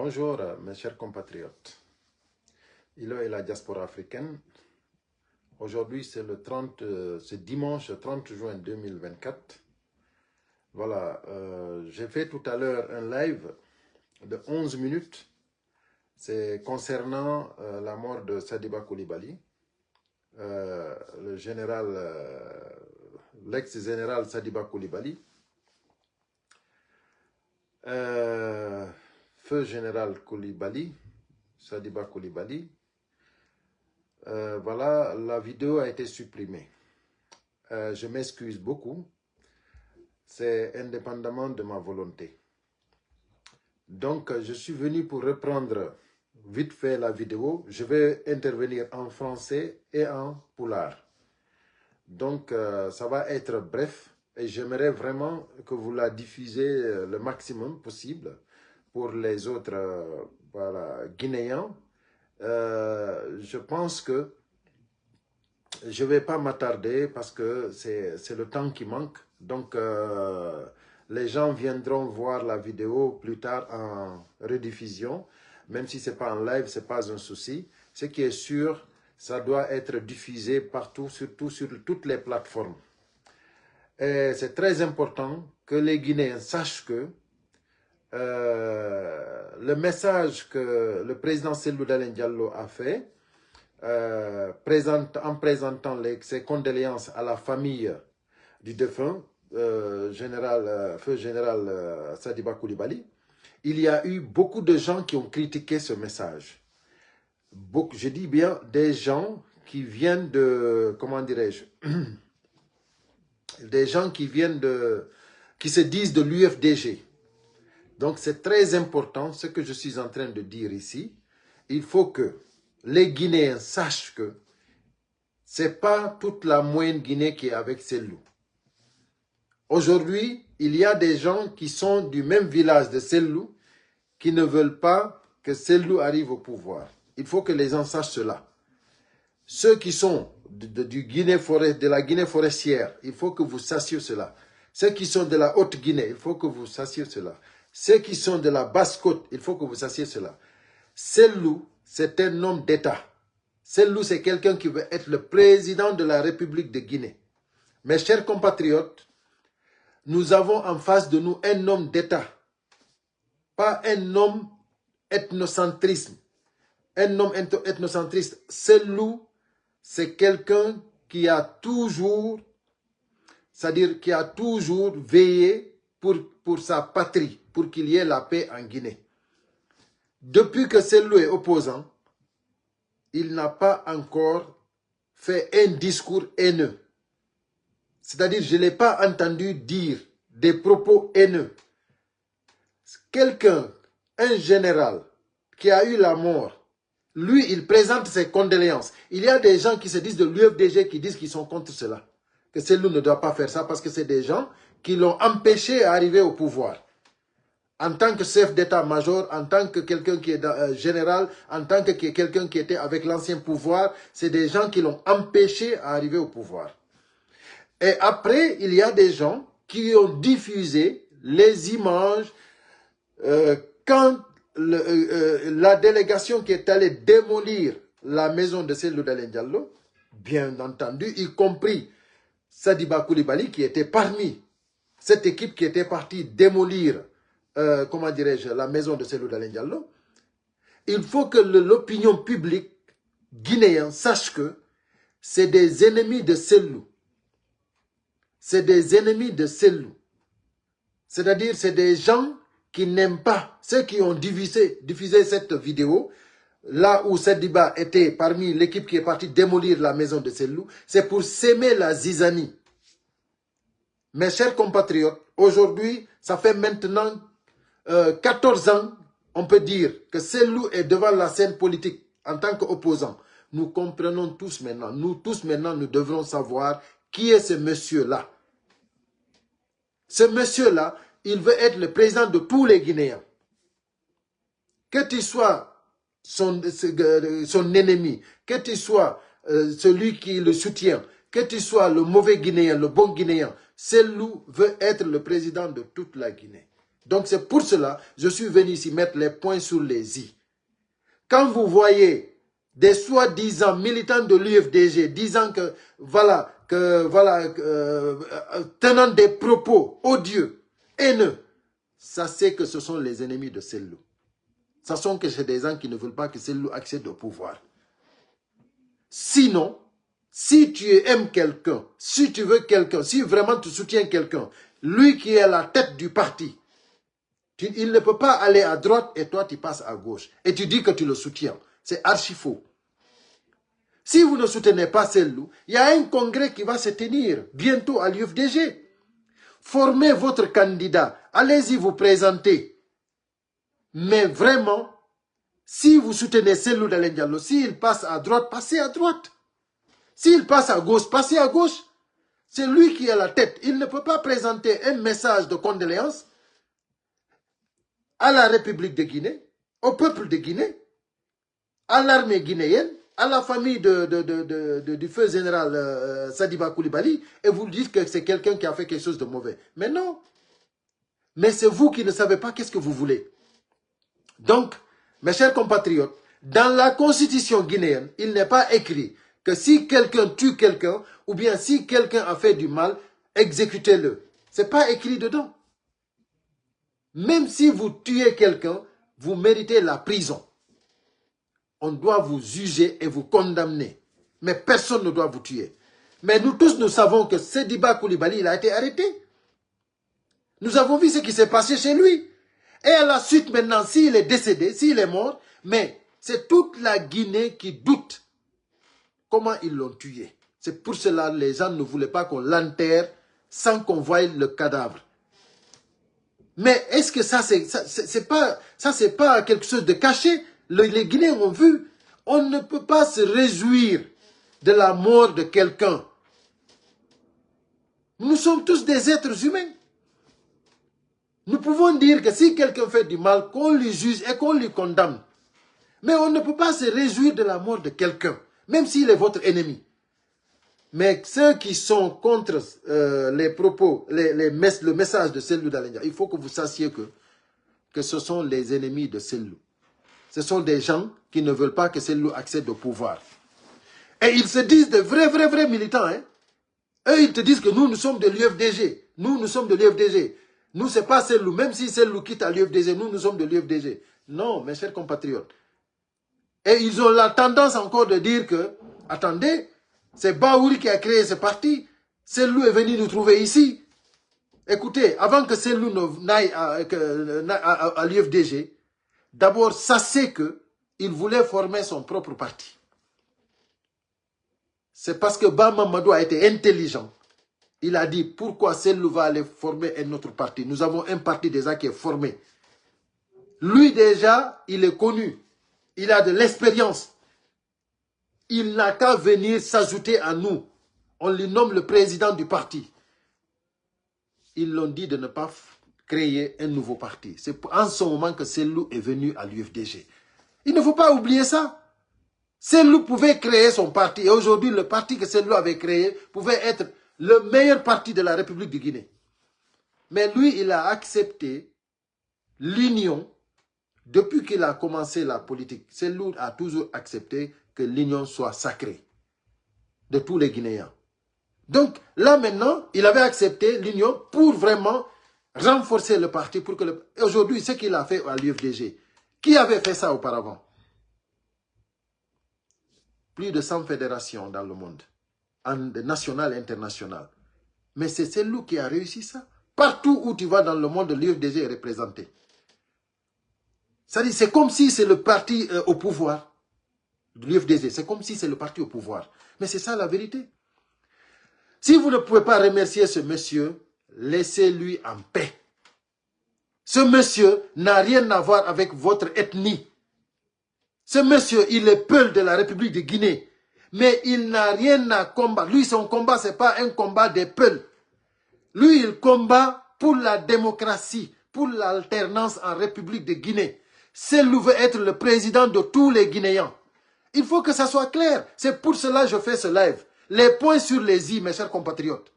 Bonjour mes chers compatriotes. Ilo et la diaspora africaine. Aujourd'hui c'est c'est dimanche 30 juin 2024. Voilà, j'ai fait tout à l'heure un live de 11 minutes. C'est concernant la mort de Sadiba Coulibaly, le général, l'ex-général Sadiba Coulibaly. Feu général Coulibaly, Sadiba Coulibaly. Voilà, la vidéo a été supprimée. Je m'excuse beaucoup. C'est indépendamment de ma volonté. Donc, je suis venu pour reprendre vite fait la vidéo. Je vais intervenir en français et en poulard. Donc, ça va être bref et j'aimerais vraiment que vous la diffusez le maximum possible pour les autres voilà, Guinéens. Je pense que je ne vais pas m'attarder parce que c'est le temps qui manque. Donc, les gens viendront voir la vidéo plus tard en rediffusion. Même si ce n'est pas en live, ce n'est pas un souci. Ce qui est sûr, ça doit être diffusé partout, surtout sur toutes les plateformes. Et c'est très important que les Guinéens sachent que le message que le président Cellou Dalein Diallo a fait, en présentant ses condoléances à la famille du défunt, feu général Sadiba Coulibaly, il y a eu beaucoup de gens qui ont critiqué ce message. Je dis bien des gens qui viennent de, comment dirais-je, des gens qui se disent de l'UFDG. Donc c'est très important ce que je suis en train de dire ici. Il faut que les Guinéens sachent que ce n'est pas toute la moyenne Guinée qui est avec Cellou. Aujourd'hui, il y a des gens qui sont du même village de Cellou qui ne veulent pas que Cellou arrive au pouvoir. Il faut que les gens sachent cela. Ceux qui sont de la Guinée forestière, il faut que vous sachiez cela. Ceux qui sont de la Haute-Guinée, il faut que vous sachiez cela. Ceux qui sont de la Basse-Côte, il faut que vous sachiez cela. Cellou, c'est un homme d'État. Cellou, c'est quelqu'un qui veut être le président de la République de Guinée. Mes chers compatriotes, nous avons en face de nous un homme d'État. Pas un homme ethnocentrisme. Un homme ethnocentriste. Cellou, c'est quelqu'un qui a toujours, c'est-à-dire qui a toujours veillé pour sa patrie, pour qu'il y ait la paix en Guinée. Depuis que Cellou est opposant, il n'a pas encore fait un discours haineux. C'est-à-dire, je ne l'ai pas entendu dire des propos haineux. Quelqu'un, un général qui a eu la mort, lui, il présente ses condoléances. Il y a des gens qui se disent de l'UFDG qui disent qu'ils sont contre cela. Que Cellou ne doit pas faire ça parce que c'est des gens qui l'ont empêché d'arriver au pouvoir. En tant que chef d'état-major, en tant que quelqu'un qui est général, en tant que quelqu'un qui était avec l'ancien pouvoir, c'est des gens qui l'ont empêché d'arriver au pouvoir. Et après, il y a des gens qui ont diffusé les images quand la délégation qui est allée démolir la maison de Cellou Dalein Diallo, bien entendu, y compris Sadiba Coulibaly qui était parmi cette équipe qui était partie démolir, comment dirais-je, la maison de Cellou Dalein Diallo, il faut que l'opinion publique guinéenne sache que c'est des ennemis de Cellou. C'est des ennemis de Cellou. C'est-à-dire, c'est des gens qui n'aiment pas, ceux qui ont diffusé cette vidéo, là où Sadiba était parmi l'équipe qui est partie démolir la maison de Cellou, c'est pour s'aimer la zizanie. Mes chers compatriotes, aujourd'hui, ça fait maintenant 14 ans, on peut dire, que Cellou est devant la scène politique en tant qu'opposant. Nous comprenons tous maintenant, nous devrons savoir qui est ce monsieur-là. Ce monsieur-là, il veut être le président de tous les Guinéens. Que tu sois son ennemi, que tu sois celui qui le soutient, que tu sois le mauvais Guinéen, le bon Guinéen, Cellou veut être le président de toute la Guinée. Donc c'est pour cela que je suis venu ici mettre les points sur les i. Quand vous voyez des soi-disant militants de l'UFDG disant que, tenant des propos odieux, haineux, sachez que ce sont les ennemis de Sellou. Sachant que c'est des gens qui ne veulent pas que Sellou accède au pouvoir. Sinon, si tu aimes quelqu'un, si tu veux quelqu'un, si vraiment tu soutiens quelqu'un, lui qui est à la tête du parti, il ne peut pas aller à droite et toi tu passes à gauche. Et tu dis que tu le soutiens. C'est archi faux. Si vous ne soutenez pas Sellou, il y a un congrès qui va se tenir bientôt à l'UFDG. Formez votre candidat. Allez-y vous présenter. Mais vraiment, si vous soutenez Sellou Dalein Diallo, s'il passe à droite, passez à droite. S'il passe à gauche, passez à gauche. C'est lui qui est à la tête. Il ne peut pas présenter un message de condoléances à la République de Guinée, au peuple de Guinée, à l'armée guinéenne, à la famille du feu général Sadiba Koulibaly, et vous dites que c'est quelqu'un qui a fait quelque chose de mauvais. Mais non. Mais c'est vous qui ne savez pas qu'est-ce que vous voulez. Donc, mes chers compatriotes, dans la constitution guinéenne, il n'est pas écrit que si quelqu'un tue quelqu'un, ou bien si quelqu'un a fait du mal, exécutez-le. Ce n'est pas écrit dedans. Même si vous tuez quelqu'un, vous méritez la prison. On doit vous juger et vous condamner. Mais personne ne doit vous tuer. Mais nous tous, nous savons que Sadiba Koulibaly, il a été arrêté. Nous avons vu ce qui s'est passé chez lui. Et à la suite, maintenant, s'il est décédé, s'il est mort, mais c'est toute la Guinée qui doute comment ils l'ont tué. C'est pour cela que les gens ne voulaient pas qu'on l'enterre sans qu'on voie le cadavre. Mais est-ce que ça, c'est pas quelque chose de caché? Les Guinéens ont vu. On ne peut pas se réjouir de la mort de quelqu'un. Nous sommes tous des êtres humains. Nous pouvons dire que si quelqu'un fait du mal, qu'on lui juge et qu'on lui condamne. Mais on ne peut pas se réjouir de la mort de quelqu'un, même s'il est votre ennemi. Mais ceux qui sont contre les propos, le message de Sellou Dalein Diallo, il faut que vous sachiez que ce sont les ennemis de Sellou. Ce sont des gens qui ne veulent pas que Sellou accède au pouvoir. Et ils se disent de vrais militants. Hein? Eux, ils te disent que nous sommes de l'UFDG. Nous sommes de l'UFDG. Nous, ce n'est pas Sellou. Même si Sellou quitte à l'UFDG, nous sommes de l'UFDG. Non, mes chers compatriotes. Et ils ont la tendance encore de dire que, attendez, c'est Baouri qui a créé ce parti. Sellou est venu nous trouver ici. Écoutez, avant que Sellou n'aille à l'UFDG, d'abord, sachez qu'il voulait former son propre parti. C'est parce que Bam Mamadou a été intelligent. Il a dit, pourquoi Sellou va aller former un autre parti? Nous avons un parti déjà qui est formé. Lui déjà, il est connu. Il a de l'expérience. Il n'a qu'à venir s'ajouter à nous. On lui nomme le président du parti. Ils l'ont dit de ne pas créer un nouveau parti. C'est en ce moment que Sellou est venu à l'UFDG. Il ne faut pas oublier ça. Sellou pouvait créer son parti. Et aujourd'hui, le parti que Sellou avait créé pouvait être le meilleur parti de la République de Guinée. Mais lui, il a accepté l'union. Depuis qu'il a commencé la politique, Sellou a toujours accepté que l'union soit sacrée de tous les Guinéens. Donc là maintenant, il avait accepté l'union pour vraiment renforcer le parti. Pour que aujourd'hui, ce qu'il a fait à l'UFDG, qui avait fait ça auparavant? Plus de 100 fédérations dans le monde, nationales et internationales. Mais c'est Sellou qui a réussi ça. Partout où tu vas dans le monde, l'UFDG est représenté. C'est comme si c'est le parti au pouvoir. L'UFDG, c'est comme si c'est le parti au pouvoir. Mais c'est ça la vérité. Si vous ne pouvez pas remercier ce monsieur, laissez-lui en paix. Ce monsieur n'a rien à voir avec votre ethnie. Ce monsieur, il est peul de la République de Guinée. Mais il n'a rien à combattre. Lui, son combat, ce n'est pas un combat des peuls. Lui, il combat pour la démocratie, pour l'alternance en République de Guinée. Sellou veut être le président de tous les Guinéens. Il faut que ça soit clair. C'est pour cela que je fais ce live. Les points sur les i, mes chers compatriotes.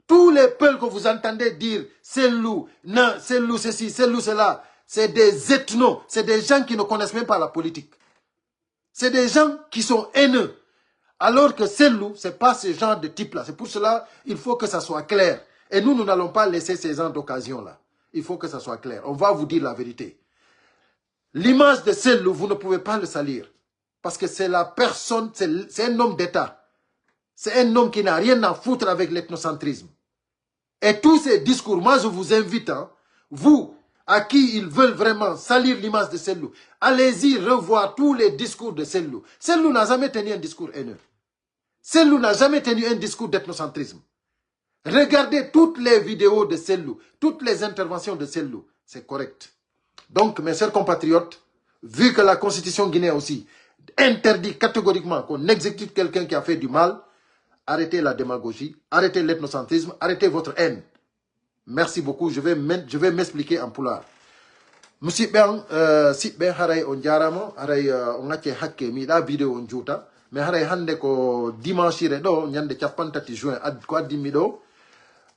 Tous les peuples que vous entendez dire Sellou, non, Sellou ceci, Sellou cela, c'est des ethnos, c'est des gens qui ne connaissent même pas la politique. C'est des gens qui sont haineux. Alors que Sellou, ce n'est pas ce genre de type-là. C'est pour cela il faut que ça soit clair. Et nous, nous n'allons pas laisser ces gens d'occasion-là. Il faut que ça soit clair. On va vous dire la vérité. L'image de Sellou, vous ne pouvez pas le salir. Parce que c'est la personne, c'est un homme d'État. C'est un homme qui n'a rien à foutre avec l'ethnocentrisme. Et tous ces discours, moi je vous invite, hein, vous, à qui ils veulent vraiment salir l'image de Sellou, allez-y revoir tous les discours de Sellou. Sellou n'a jamais tenu un discours haineux. Sellou n'a jamais tenu un discours d'ethnocentrisme. Regardez toutes les vidéos de Sellou, toutes les interventions de Sellou, c'est correct. Donc, mes chers compatriotes, vu que la constitution guinéenne aussi interdit catégoriquement qu'on exécute quelqu'un qui a fait du mal, arrêtez la démagogie, arrêtez l'ethnocentrisme, arrêtez votre haine. Merci beaucoup, je vais m'expliquer en pulaar. Monsieur Ben, si Ben haray on jarama, haray on acce hakke mi da vidéo on juuta, mais haray hande ko dimanche do nyande capantati juin ad ko addi mi do,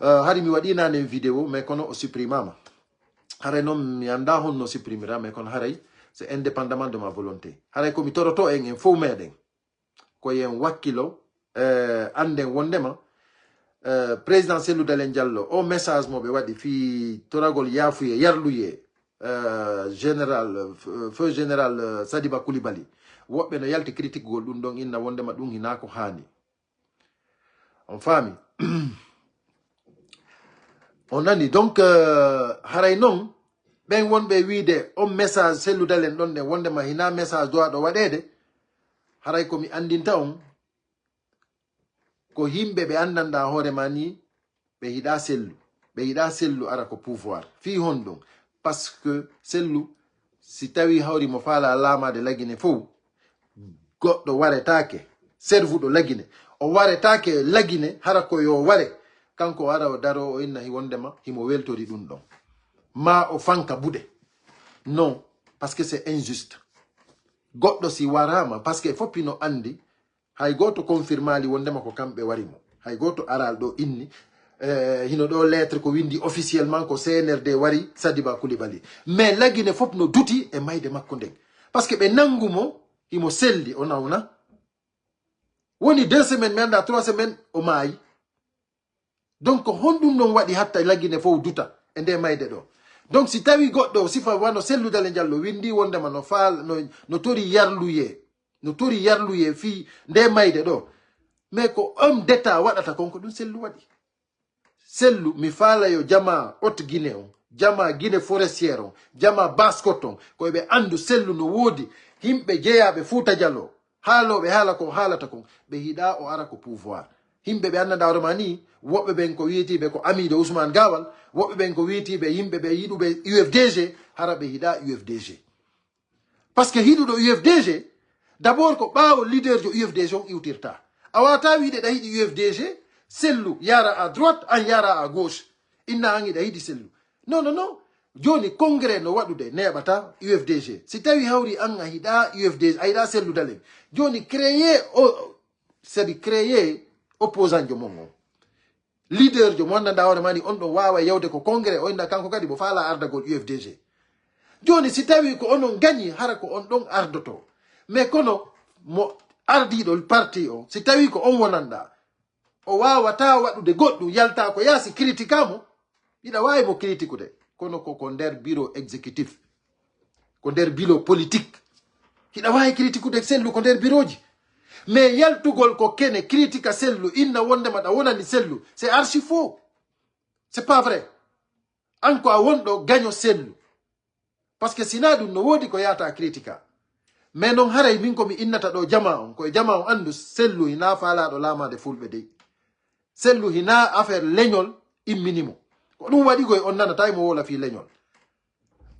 hari mi wadi nane vidéo mais kono o supprimama. Haray non mi anda hon no supprimera mais kon haray c'est indépendamment de ma volonté. Haray ko mi toroto en fo meden ko yen wakkilo anden wondema président Sellou Dalein Diallo o message mo be wadi fi toragol yafuye yarluye général feu général Sadiba Koulibaly wobbe no yalti critique gol dum don inna wondema dum hina ko hani on fami on nani donc haray non ben wonbe wiide o message Sellou Dalein don ne wondema hina message do ado wadede haray ko mi andinta on ko himbe be andanda hore mani be hida Sellou ara ko pouvoir fi hondon parce que Sellou si tawi hawri mo fala lama de lagine fo goddo waretake servudo lagine o waretake lagine hara ko yo ware kanko ara o daro o inna hi wondema himo weltori dum don ma o fanka bude non parce que c'est injuste goddo si warama parce que fopino andi hay goto confirmali wondema ko kambe warimo hay goto aral do inni hino do lettre ko windi officiellement ko CNRD wari Sadiba Koulibaly mais lagine fop no duti e mayde makko ndeng parce que be nangumo himo selli o nawna woni 2 semaines mais anda 3 semaines o maayi donc hondum non wadi hatta lagine fo duta e nde mayde do donc si tawi goddo sifa wano Sellou Dalein Diallo windi wondema no faal no tori yarluye no tori yarluye fi nde mayde do mais ko homme d'état wadata konko dum Sellou wadi Sellou mi fala yo jama Haute Guinée on jama Guinée forestière on jama Basse-Coton ko be andu Sellou no wodi himbe jeyabe Fouta Diallo halobe hala ko halata kon be hida o ara ko pouvoir himbe be annda romani wobbe ben ko wiiti be ko ami de Ousmane Gawal wobbe ben ko wiiti be himbe be yidube UFDG harabe hida UFDG parce que hidudo UFDG d'abord ko bawo leader jo UFDG on iwtirta awata wiide da hidi UFDG Sellou yara à droite an yara à gauche inna angi da hidi Sellou non joni congrès no wadude nebata UFDG si tawi hawri an hida UFDG ayda Sellou Dalein joni créer c'est créer opposant jo mongo leader jo monna da wara mani on do wawa yewde ko congrès o inda kanko kadi bo fala ardagol UFDG joni si tawi ko onon gagni hara ko on don ardoto mais kono mo ardido parti o si tawi ko on wonanda o wawata wadude goddu yalta ko yasi criticamo ida wawi mo critiqude kono ko nder bureau exécutif ko nder bureau politique ida wawi critiqude Sellou ko nder bureau ji mais yaltugol ko kene critique Sellou inna wondema da wonani Sellou c'est archi faux c'est pas vrai anko a wondo gagno Sellou parce que sinadu no wodi ko yata critica mais non haray min ko mi innata do jama on ko jama on andu Sellou hina fala do lama de fulbe dey Sellou hina affaire leñol imminimo ko dum wadi goy on nana tay mo wola fi leñol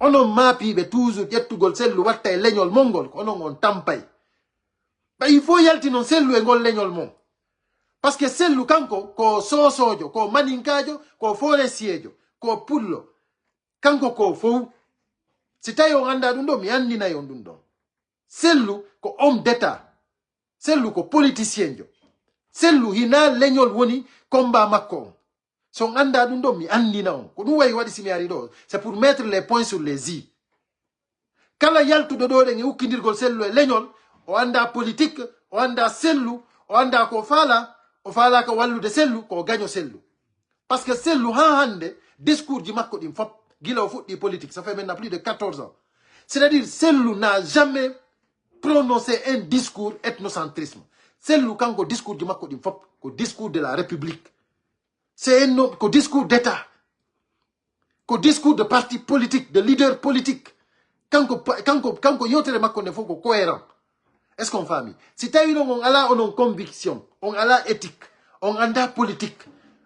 onon maapibe toujours yettugol Sellou watta e leñol mongol ko onon on tampay ba il faut yalti non Sellou e gol leñol mon parce que Sellou kanko ko sosojo ko maninkajo ko forestiejo ko pullo kanko ko fou si tawi on anda dum do mi andina yon dum do Sellou ko homme d'état Sellou ko politicien jo Sellou hina leñol woni combat makko Son anda dundo mi andi na on. Ko dum way wadi simi ari do. C'est pour mettre les points sur les i. Kala yaltu do de ngi ukindirgol sellu e leñol, o anda politique, o anda sellu, o anda ko fala, o fala ko wallude sellu, ko gaño sellu. Parce que sellu hande, discours di makko dim fop, gila o fuɗɗi politique, ça fait maintenant plus de 14 ans. C'est-à-dire, sellu n'a jamais prononcé un discours ethnocentrisme. Sellu kanko discours di makko dim fop, ko discours de la République. C'est un discours d'État, un discours de parti politique, de leader politique. Quand yotere makko ne faut cohérent. Est-ce qu'on famille? Si tu as une conviction, on a la éthique, on a la politique,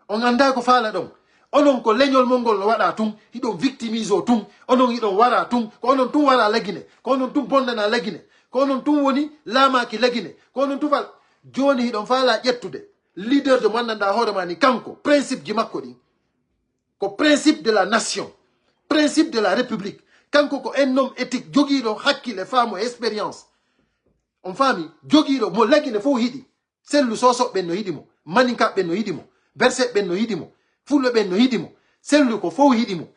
on a la fala donc. On a ko leñol mongol wada tum, hidon victimise tum, on a hidon wara tum, ko on tum wara legine, ko on tum bonda na legine, ko on tum woni lama ki legine, ko on tum fal joni hidon fala yettude. Leader de Mandanda Horemani Kanko, principe du Makodi, principe de la nation, principe de la République. Kanko un homme éthique, Djogiro Haki, les femmes, expérience. En famille, Djogiro, mo legi ne fo hidi. Celle lu soso ben no hidimo, maninka ben no hidimo, berset ben no hidimo, fulle ben no hidimo, celle lu ko fo hidimo.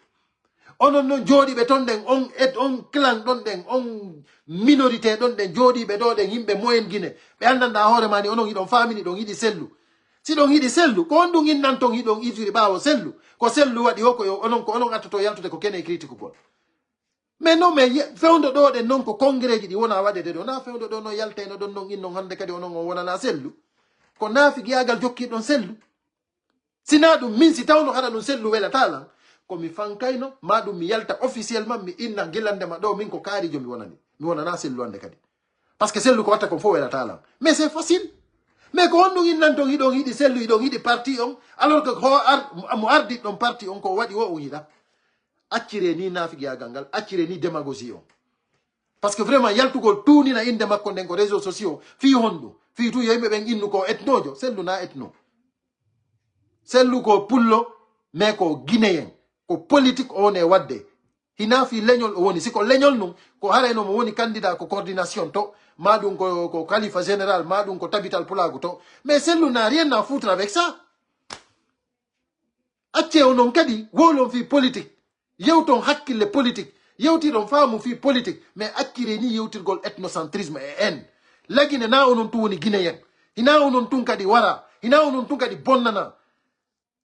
On non jodi be ton den on clan don den on minorité don den jodi be do den himbe moyen Guinée. Be andanda Horemani onon hidon family don hidi sellu. Si don hidi sellu, ko on dun innan ton hidon idiri bawo sellu, ko sellu wadi hoko yo onon atoto yaltude ko kene critique ko. Mais non, mais fewndo do de non ko congrès di wona wade de do na fewndo do no yalte no don non innon hande kadi onon wona na sellu. Ko nafi giagal jokki don sellu. Sina dum min si tawno hada don sellu wela tala, ko mi fankayno ma dum mi yalta officiellement mi inna gilande ma do min ko kaari jomi wonani. Mi wona na sellu ande kadi. Parce que sellu ko watta ko fo wela tala. Mais c'est facile. Mais ko on innan ton hidon hidi sellu hidon hidi parti on alors que mo ardi don parti on ko wadi wo o hida. Accire ni nafigi agangal, accire ni démagogie. Parce que vraiment yaltugol tout ni na inde makko den ko réseaux sociaux fi hondo fi tu yembe ben innu ko etnojo sellu na etno. Sellu ko pullo mais ko guinéen ko politique on e wadde. Hina fi leñol woni siko leñol num ko hareno mo woni candidat ko coordination to madum ko khalifa général madum ko tabital pulago to mais sellu n'a rien à foutre avec ça. Acce onon kadi wolon fi politique. Yewton hakkille politique yewtiron faamu fi politique mais akkire ni yewtirgol ethnocentrisme et haine lagine na onon tu woni guinéen ina onon tun kadi wara ina onon tun kadi bonnana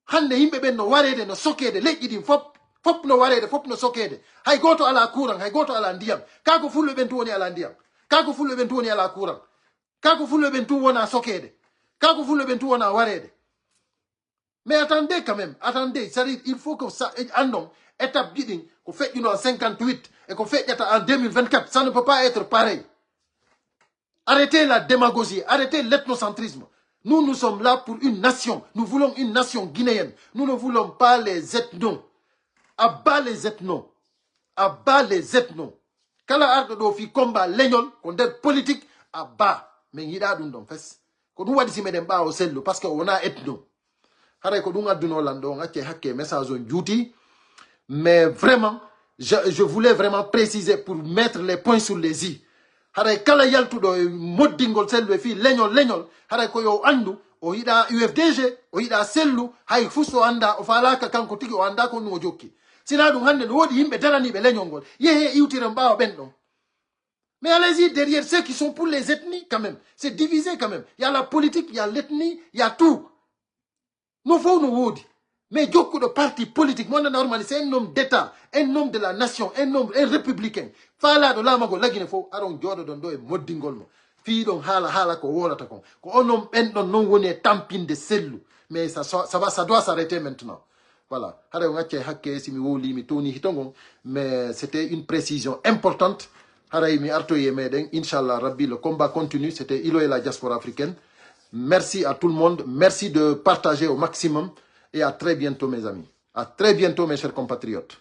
hande yimbe ben no warede no sokede leƴƴi din fop no warede fop no sokede hay goto ala courant hay goto ala ndiyam kako fulbe ben tu woni ala ndiyam kako fulbe ben tu woni ala courant kako fulbe ben tu wona sokede kako fulbe ben tu wona warede. Mais attendez quand même, attendez, il faut que ça andon étape guiding qu'on fait en 58 et qu'on fait en 2024, ça ne peut pas être pareil. Arrêtez la démagogie, arrêtez l'ethnocentrisme. Nous sommes là pour une nation. Nous voulons une nation guinéenne. Nous ne voulons pas les ethnos. Abat les ethnos. Abat les ethnos. Kala arde do fi combat leñol, qu'on dit politique, abat. Mais il y a d'un fes. Qu'on doit dire si ba au sello parce qu'on a ethnos. Mais vraiment, je voulais vraiment préciser pour mettre les points sur les i. Haray kala yaltu do moddingol sellu fi leñol haray ko yo andu o yida UFDG o yida sellu hay fuso anda o falaka kanko tigi o anda ko no jokki sina dum hande wodi yimbe darani be leñol gol yehe iwtiram bawo ben don. Mais allez-y derrière ceux qui sont pour les ethnies quand même, c'est divisé quand même. Il y a la politique, il y a l'ethnie, il y a tout. Nous faut nous wodi. Mais Djoko de parti politique, moi normal, c'est un homme d'État, un homme de la nation, un républicain. Fala de l'amago lagine fo aron jodo don do e moddingol mo. Fi don hala ko wolata kon. Ko onom en don non woni tampine de sellu. Mais ça doit s'arrêter maintenant. Voilà. Hare ngache hakke simi woli mi toni hitongon, mais c'était une précision importante. Hare mi arto yemeden inshallah rabbi le combat continue, c'était Ilo et la diaspora africaine. Merci à tout le monde. Merci de partager au maximum. Et à très bientôt, mes amis. À très bientôt, mes chers compatriotes.